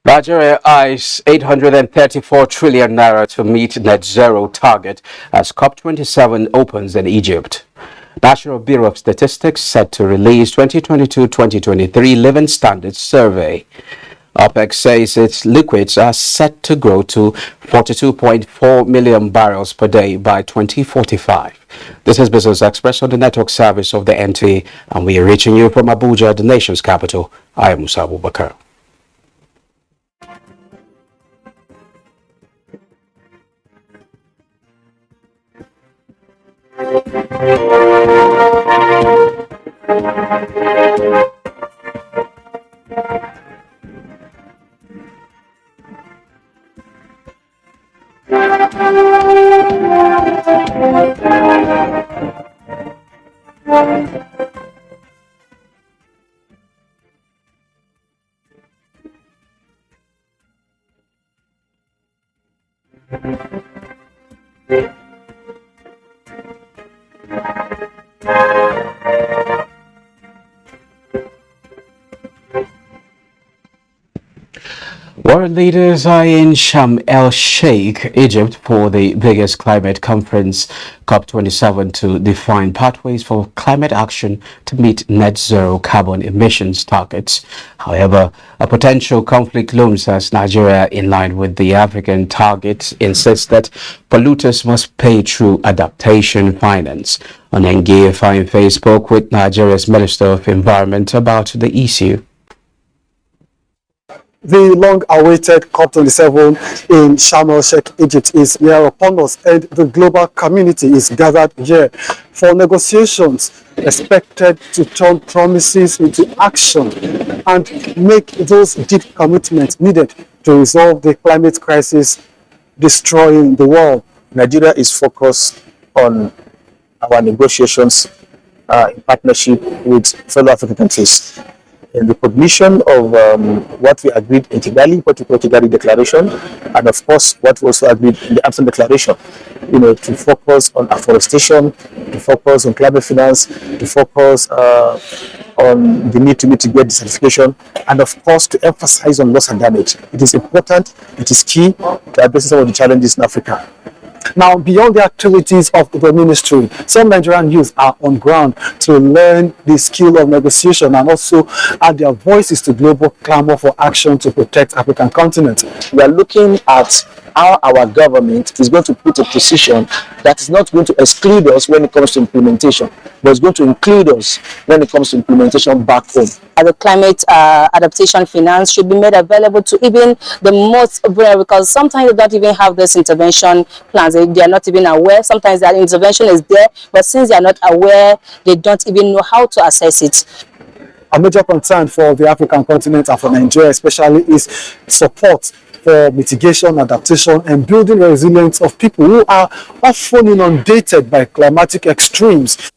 Nigeria eyes 834 trillion naira to meet net zero target as COP27 opens in Egypt. National Bureau of Statistics set to release 2022-2023 Living Standards Survey. OPEC says its liquids are set to grow to 42.4 million barrels per day by 2045. This is Business Express on the network service of the NTA, and we are reaching you from Abuja, the nation's capital. I am Musa Abubakar. World leaders are in Sharm el-Sheikh, Egypt, for the biggest climate conference, COP27, to define pathways for climate action to meet net zero carbon emissions targets. However, a potential conflict looms as Nigeria, in line with the African targets, insists that polluters must pay through adaptation finance. Onenge Fine spoke with Nigeria's Minister of Environment about the issue. The long-awaited COP27 in Sharm el-Sheikh, Egypt is near upon us, and the global community is gathered here for negotiations expected to turn promises into action and make those deep commitments needed to resolve the climate crisis destroying the world. Nigeria is focused on our negotiations in partnership with fellow African countries. In recognition of what we agreed in Kigali, what we call Kigali Declaration, and of course what we also agreed in the Amsterdam Declaration, to focus on afforestation, to focus on climate finance, to focus on the need to mitigate desertification, and of course to emphasize on loss and damage. It is important, it is key to address some of the challenges in Africa. Now, beyond the activities of the ministry, some Nigerian youth are on ground to learn the skill of negotiation and also add their voices to global clamor for action to protect African continent. We are looking at how our government is going to put a position that is not going to exclude us when it comes to implementation, but is going to include us when it comes to implementation back home. The climate adaptation finance should be made available to even the most vulnerable, because sometimes they don't even have this intervention plans. They are not even aware. Sometimes that intervention is there, but since they are not aware, they don't even know how to assess it. A major concern for the African continent and for Nigeria especially is support for mitigation, adaptation, and building resilience of people who are often inundated by climatic extremes.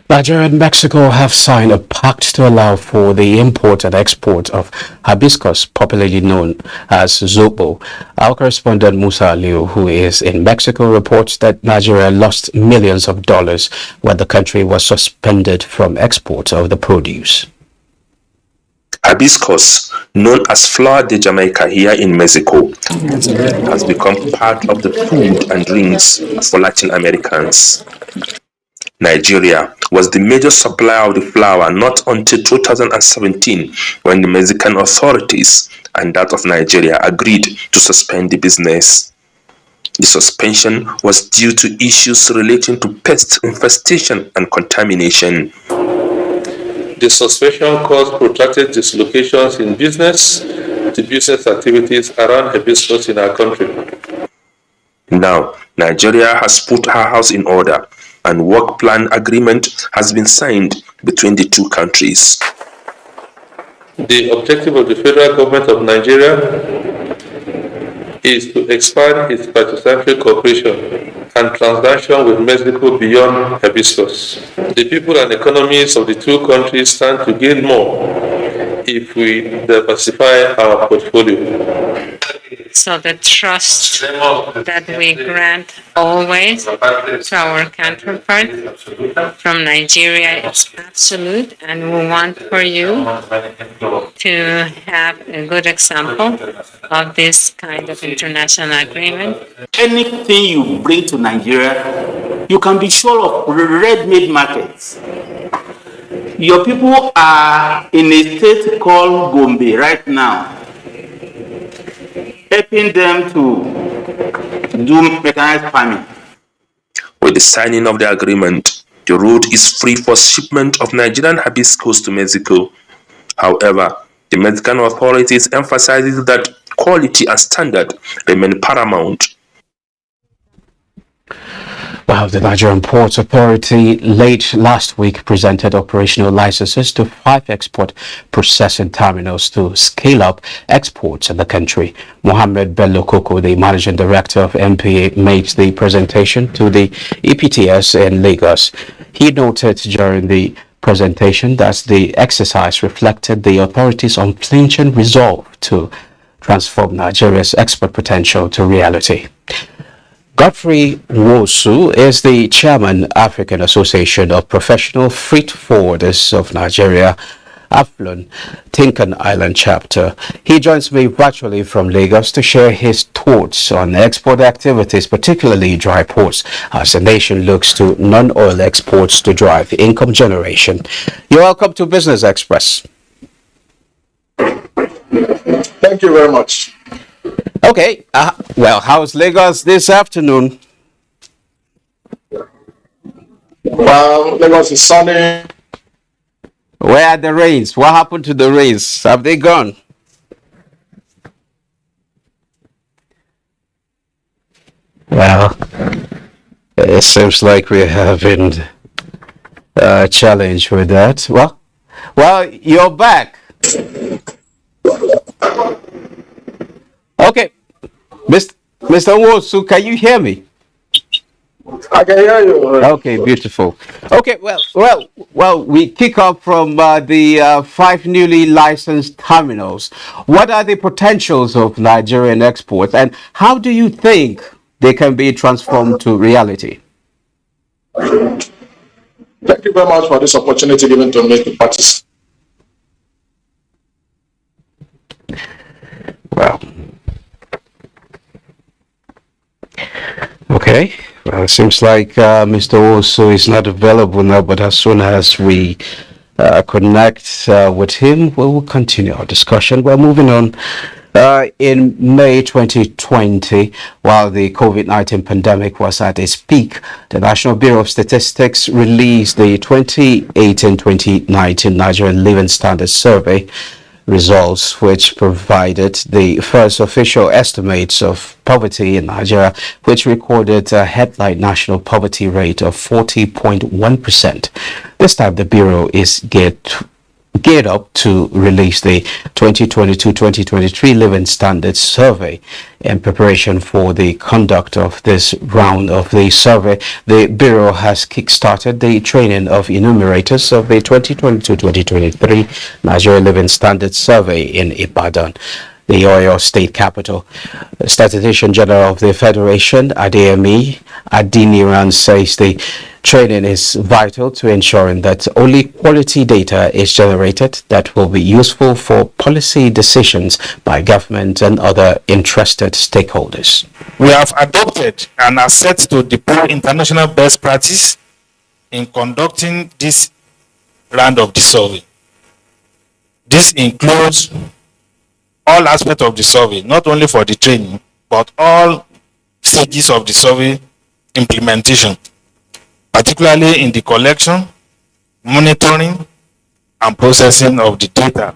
Nigeria and Mexico have signed a pact to allow for the import and export of hibiscus, popularly known as zobo. Our correspondent Musa Aliu, who is in Mexico, reports that Nigeria lost millions of dollars when the country was suspended from export of the produce. Hibiscus, known as flower de Jamaica here in Mexico, has become part of the food and drinks for Latin Americans. Nigeria was the major supplier of the flower not until 2017, when the Mexican authorities and that of Nigeria agreed to suspend the business. The suspension was due to issues relating to pest infestation and contamination. The suspension caused protracted dislocations in business to business activities around hibiscus in our country. Now, Nigeria has put her house in order, and work plan agreement has been signed between the two countries. The objective of the federal government of Nigeria is to expand its participatory cooperation and transaction with Mexico beyond hibiscus. The people and economies of the two countries stand to gain more if we diversify our portfolio. So the trust that we grant always to our counterpart from Nigeria is absolute, and we want for you to have a good example of this kind of international agreement. Anything you bring to Nigeria, you can be sure of ready-made markets. Your people are in a state called Gombe right now, helping them to do mechanized farming. With the signing of the agreement, the road is free for shipment of Nigerian hibiscus to Mexico. However, the Mexican authorities emphasizes that quality and standard remain paramount. Well, the Nigerian Ports Authority late last week presented operational licenses to 5 export processing terminals to scale up exports in the country. Mohammed Bello Koko, the managing director of NTA, made the presentation to the EPTS in Lagos. He noted during the presentation that the exercise reflected the authority's unflinching resolve to transform Nigeria's export potential to reality. Godfrey Nwosu is the chairman, African Association of Professional Freight Forwarders of Nigeria, Aflon, Tinkan Island chapter. He joins me virtually from Lagos to share his thoughts on export activities, particularly dry ports, as the nation looks to non-oil exports to drive income generation. You're welcome to Business Express. Thank you very much. Okay, well, how's Lagos this afternoon? Well, Lagos is sunny. Where are the rains? What happened to the rains? Have they gone? Well, it seems like we're having a challenge with that. Well, you're back. Okay, Mr. Nwosu, can you hear me? I can hear you. Okay, beautiful. Okay, well, we kick off from the 5 newly licensed terminals. What are the potentials of Nigerian exports, and how do you think they can be transformed to reality? Thank you very much for this opportunity given to me to participate. Well, okay. Well, it seems like Mr. Oso is not available now, but as soon as we connect with him, we will continue our discussion. We're moving on. In May 2020, while the COVID-19 pandemic was at its peak, the National Bureau of Statistics released the 2018-2019 Nigerian Living Standards Survey results, which provided the first official estimates of poverty in Nigeria, which recorded a headline national poverty rate of 40.1%. This time, the Bureau is geared up to release the 2022-2023 Living Standards Survey. In preparation for the conduct of this round of the survey, the Bureau has kick-started the training of enumerators of the 2022-2023 Nigeria Living Standards Survey in Ibadan, the Oyo State capital. The Statistician General of the Federation, Adeyemi Adeniran, says the training is vital to ensuring that only quality data is generated that will be useful for policy decisions by government and other interested stakeholders. We have adopted and are set to deploy international best practice in conducting this round of the survey. This includes all aspects of the survey, not only for the training, but all stages of the survey implementation, particularly in the collection, monitoring, and processing of the data.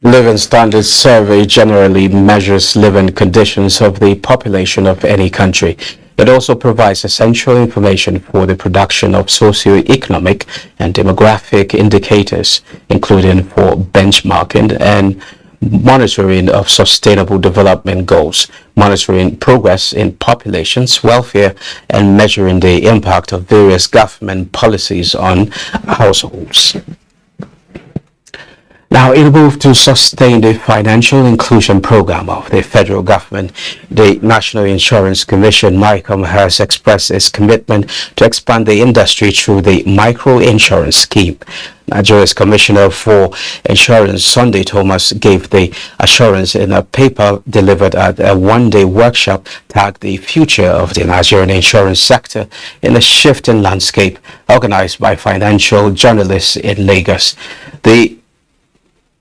Living Standards Survey generally measures living conditions of the population of any country. It also provides essential information for the production of socio-economic and demographic indicators, including for benchmarking and monitoring of sustainable development goals, monitoring progress in populations' welfare, and measuring the impact of various government policies on households. Now, in a move to sustain the financial inclusion program of the federal government, the National Insurance Commission, NICOM, has expressed its commitment to expand the industry through the micro-insurance scheme. Nigeria's Commissioner for Insurance, Sunday Thomas, gave the assurance in a paper delivered at a one-day workshop tagged "The Future of the Nigerian Insurance Sector in a Shifting Landscape," organized by financial journalists in Lagos.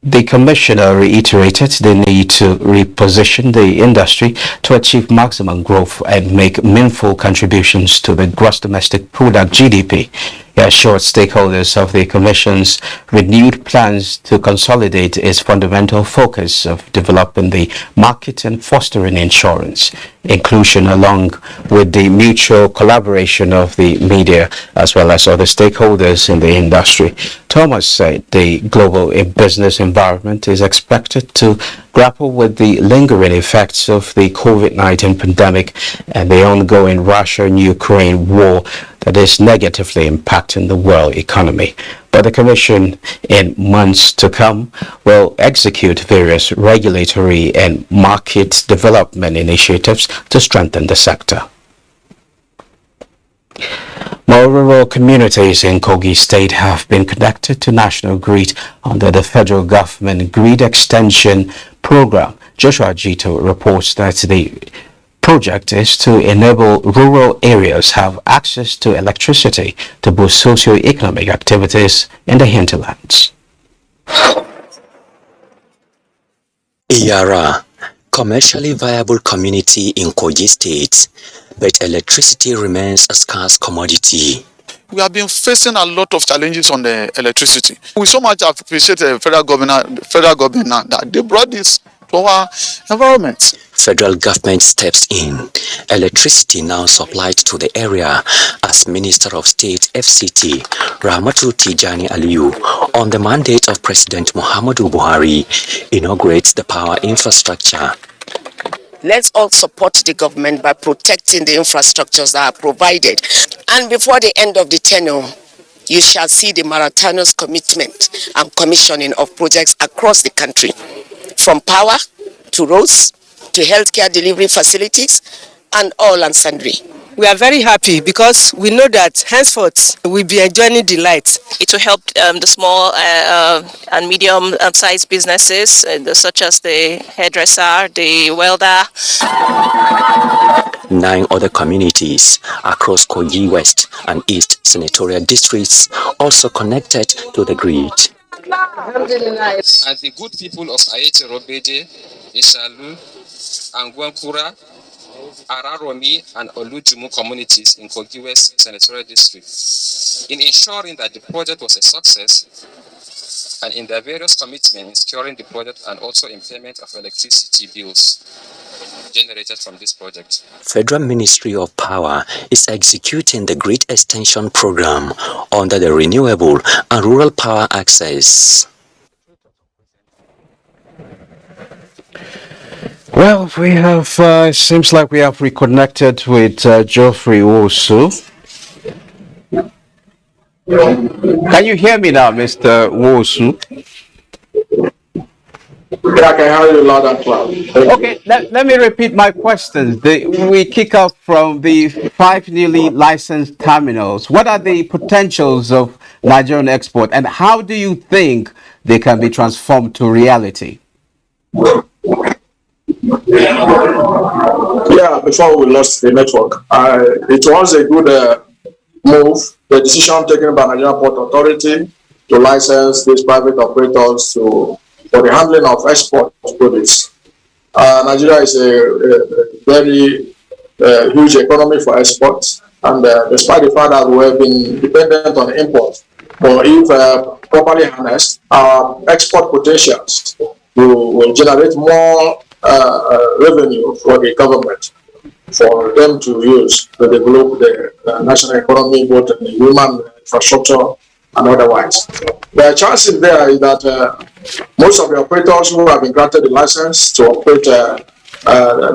The commissioner reiterated the need to reposition the industry to achieve maximum growth and make meaningful contributions to the gross domestic product (GDP). He assured stakeholders of the Commission's renewed plans to consolidate its fundamental focus of developing the market and fostering insurance inclusion, along with the mutual collaboration of the media as well as other stakeholders in the industry. Thomas said the global business environment is expected to grapple with the lingering effects of the COVID-19 pandemic and the ongoing Russia and Ukraine war that is negatively impacting the world economy. But the Commission, in months to come, will execute various regulatory and market development initiatives to strengthen the sector. More rural communities in Kogi State have been connected to national grid under the federal government grid extension program. Joshua Jito reports that the project is to enable rural areas have access to electricity to boost socio-economic activities in the hinterlands. Iyara, commercially viable community in Kogi State, but electricity remains a scarce commodity. We have been facing a lot of challenges on the electricity. We so much appreciate the federal government that they brought this to our environment. Federal government steps in. Electricity now supplied to the area as Minister of State FCT Rahmatu Tijani Aliyu, on the mandate of President Muhammadu Buhari, inaugurates the power infrastructure. Let's all support the government by protecting the infrastructures that are provided. And before the end of the tenure, you shall see the marathonous commitment and commissioning of projects across the country, from power to roads to healthcare delivery facilities and all and sundry. We are very happy because we know that henceforth we'll be enjoying the light. It will help the small and medium-sized businesses, such as the hairdresser, the welder. 9 other communities across Kogi West and East senatorial districts also connected to the grid. As the good people of Ayete Robeje, Ishalu, and Gwankura, Araromi and Olujumu communities in Kogi West Senatorial District, in ensuring that the project was a success, and in their various commitments in securing the project and also in payment of electricity bills generated from this project. Federal Ministry of Power is executing the grid extension program under the Renewable and Rural Power Access. Well, we have, seems like we have reconnected with Geoffrey Wosu. Can you hear me now, Mr. Wosu? Yeah, I can hear you loud and clear. Okay, let me repeat my questions. We kick off from the 5 newly licensed terminals. What are the potentials of Nigerian export, and how do you think they can be transformed to reality? Yeah, before we lost the network, it was a good move. The decision taken by Nigerian Port Authority to license these private operators for the handling of export products. Nigeria is a very huge economy for exports, and despite the fact that we have been dependent on imports, but if properly harnessed, our export potentials will generate more revenue for the government, for them to use to develop the national economy, both in the human infrastructure and otherwise. The chances there is that most of the operators who have been granted the license to operate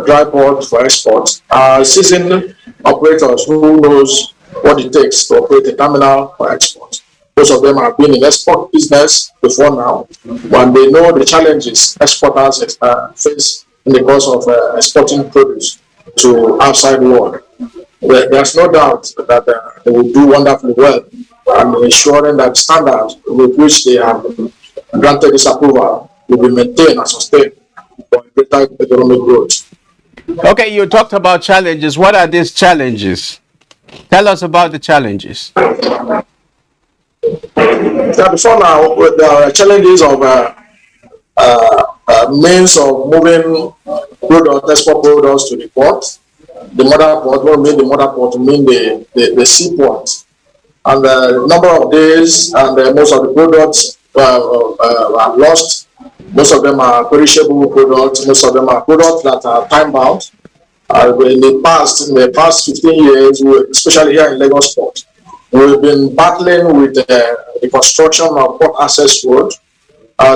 dry port for export are seasoned operators who knows what it takes to operate a terminal for export. Most of them have been in export business before now, when they know the challenges exporters face in the course of exporting produce to outside world. There's no doubt that they will do wonderfully well and ensuring that standards with which they have granted this approval will be maintained and sustained for greater economic growth. Okay, you talked about challenges. What are these challenges? Tell us about the challenges. Yeah, before now, the challenges of means of moving product, export products to the port, the mother port, what mean the mother port, mean the seaport, and the number of days, and most of the products are lost. Most of them are perishable products. Most of them are products that are time bound. In the past 15 years, especially here in Lagos Port, we've been battling with the construction of port access road,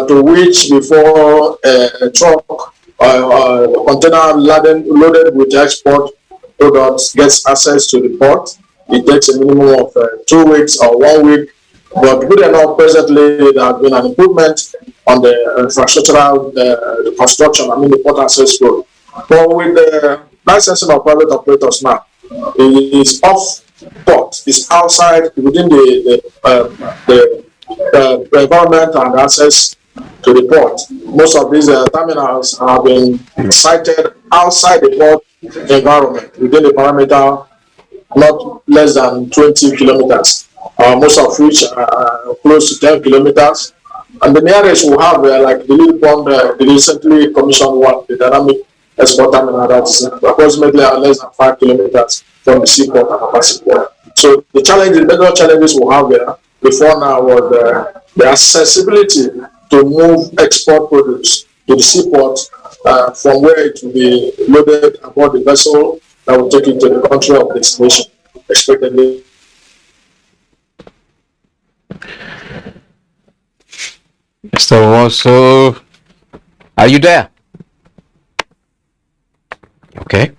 to which before a truck container loaded with export products gets access to the port, it takes a minimum of 2 weeks or 1 week. But good enough, presently there has been an improvement on the infrastructural construction, the port access road. But with the licensing of private operators now, it is off port, it's outside within the environment and access to the port. Most of these terminals have been sited outside the port environment, within the parameter not less than 20 kilometers, most of which are close to 10 kilometers. And the nearest we have, like the little pond, the recently commissioned one, the dynamic export terminal, that's approximately less than 5 kilometers from the seaport and upper seaport. So the major challenges we have there before now was the accessibility to move export produce to the seaport from where it will be loaded aboard the vessel that will take it to the country of destination, expectedly. So also, are you there? Okay.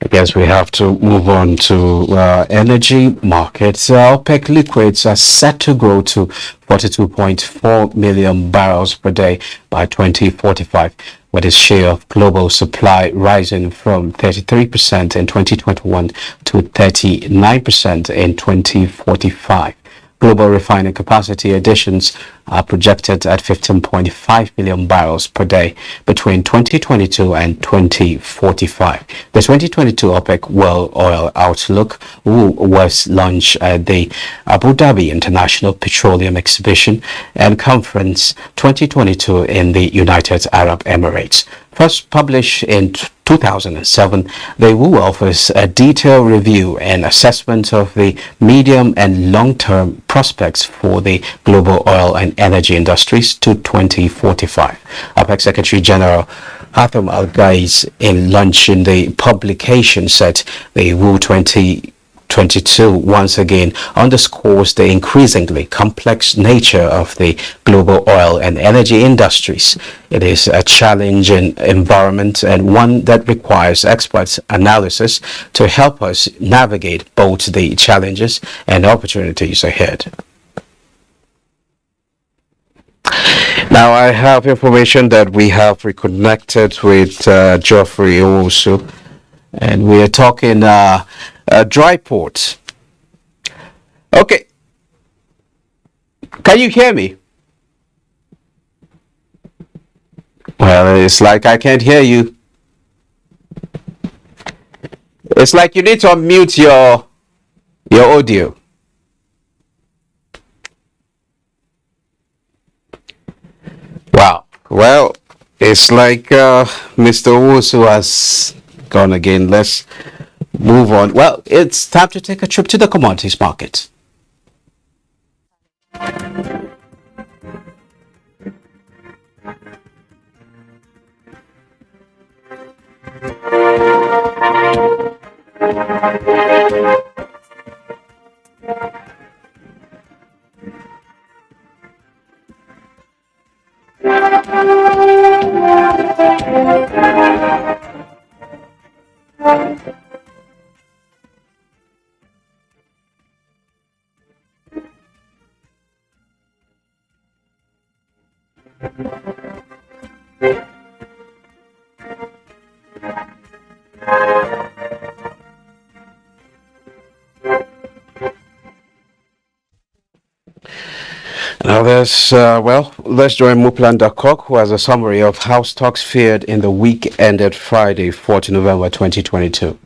I guess we have to move on to energy markets. OPEC liquids are set to grow to 42.4 million barrels per day by 2045, with its share of global supply rising from 33% in 2021 to 39% in 2045. Global refining capacity additions are projected at 15.5 million barrels per day between 2022 and 2045. The 2022 OPEC World Oil Outlook was launched at the Abu Dhabi International Petroleum Exhibition and Conference 2022 in the United Arab Emirates. First published in 2007, the WU offers a detailed review and assessment of the medium and long-term prospects for the global oil and energy industries to 2045. OPEC Secretary General Hatham Al-Ghais, in launching the publication, said the WU 2022 once again underscores the increasingly complex nature of the global oil and energy industries. It is a challenging environment and one that requires expert analysis to help us navigate both the challenges and opportunities ahead. Now I have information that we have reconnected with Geoffrey Owusu, and we are talking dry port. Okay, can you hear me? Well, it's like I can't hear you. It's like you need to unmute your audio. Wow. Well, it's like Mr. Owusu has gone again. Let's move on. Well, it's time to take a trip to the commodities market. Now let's join Muplan Dakok, who has a summary of how stocks fared in the week ended Friday, 4th November 2022.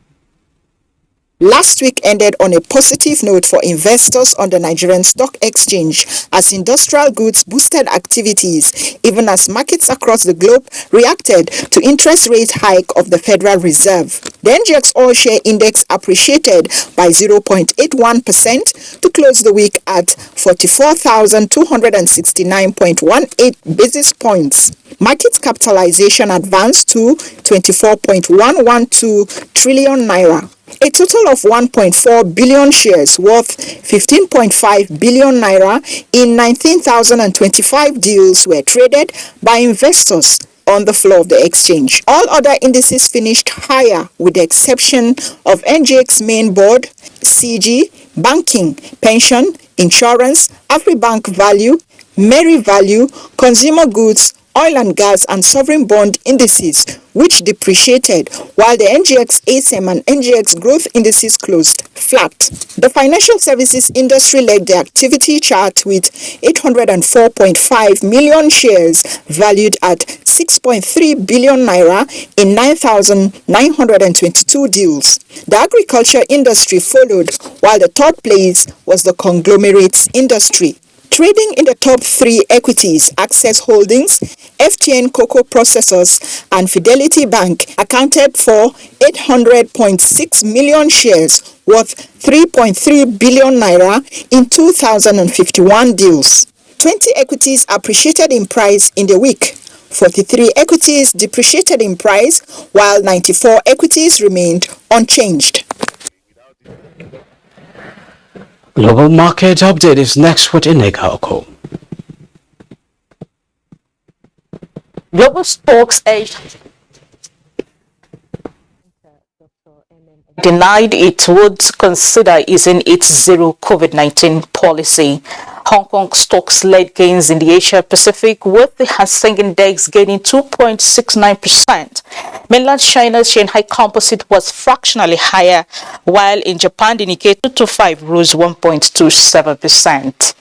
Last week ended on a positive note for investors on the Nigerian Stock Exchange as industrial goods boosted activities, even as markets across the globe reacted to interest rate hike of the Federal Reserve. The NGX All Share Index appreciated by 0.81% to close the week at 44,269.18 basis points. Market capitalization advanced to 24.112 trillion naira. A total of 1.4 billion shares worth 15.5 billion naira in 19,025 deals were traded by investors on the floor of the exchange. All other indices finished higher with the exception of NGX Main Board, CG, Banking, Pension, Insurance, AfriBank Value, Mary Value, Consumer Goods, Oil and Gas and Sovereign Bond indices, which depreciated, while the NGX ASEM and NGX Growth indices closed flat. The financial services industry led the activity chart with 804.5 million shares valued at 6.3 billion naira in 9,922 deals. The agriculture industry followed, while the third place was the conglomerates industry. Trading in the top three equities, Access Holdings, FTN Cocoa Processors, and Fidelity Bank accounted for 800.6 million shares worth 3.3 billion naira in 2,051 deals. 20 equities appreciated in price in the week. 43 equities depreciated in price, while 94 equities remained unchanged. Global market update is next with Ineka. Global stocks edged denied it would consider easing its zero COVID-19 policy. Hong Kong stocks led gains in the Asia Pacific, with the Hang Seng Index gaining 2.69%. Mainland China's Shanghai Composite was fractionally higher, while in Japan the Nikkei 225 rose 1.27%.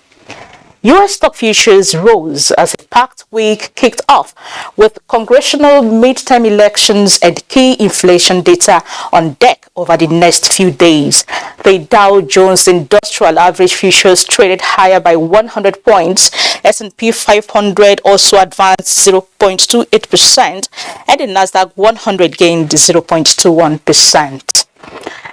U.S. stock futures rose as a packed week kicked off with congressional midterm elections and key inflation data on deck over the next few days. The Dow Jones Industrial Average futures traded higher by 100 points. S&P 500 also advanced 0.28%, and the Nasdaq 100 gained 0.21%.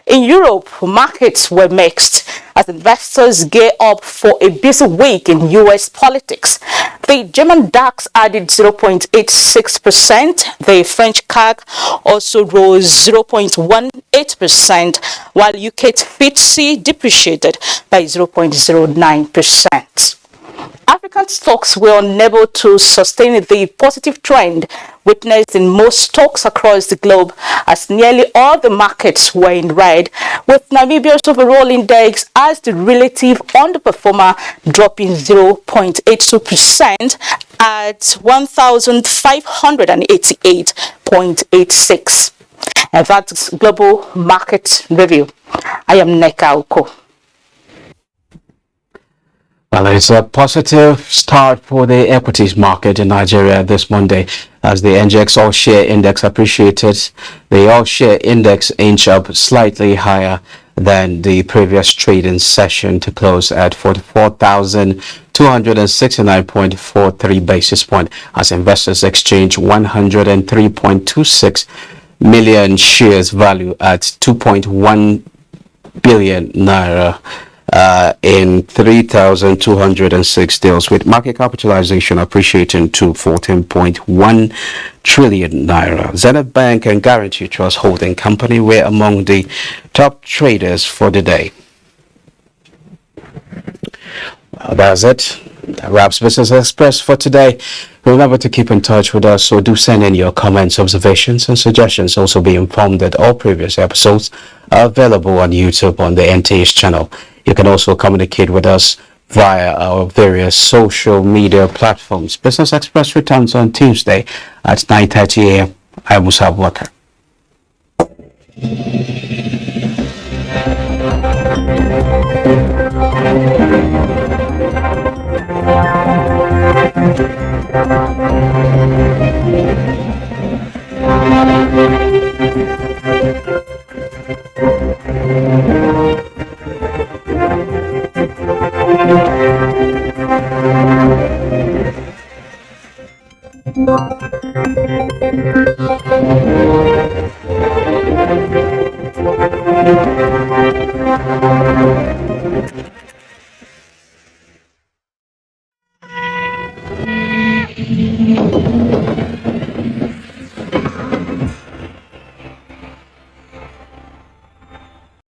In Europe, markets were mixed as investors gear up for a busy week in U.S. politics. The German DAX added 0.86%. The French CAC also rose 0.18%, while UK FTSE depreciated by 0.09%. African stocks were unable to sustain the positive trend witnessed in most stocks across the globe, as nearly all the markets were in red, with Namibia's overall index as the relative underperformer, dropping 0.82% at 1,588.86. And that's Global Market Review. I am Neka Oko. Well, it's a positive start for the equities market in Nigeria this Monday as the NGX All Share Index appreciated. The All Share Index inched up slightly higher than the previous trading session to close at 44,269.43 basis point as investors exchanged 103.26 million shares value at 2.1 billion naira. In 3,206 deals, with market capitalization appreciating to 14.1 trillion naira. Zenith Bank and Guarantee Trust Holding Company were among the top traders for the day. Well, that's it. That wraps Business Express for today. Remember to keep in touch with us, so do send in your comments, observations, and suggestions. Also be informed that all previous episodes are available on YouTube on the NTA's channel. You can also communicate with us via our various social media platforms. Business Express returns on Tuesday at 9:30 a.m. I am Musa Abubakar.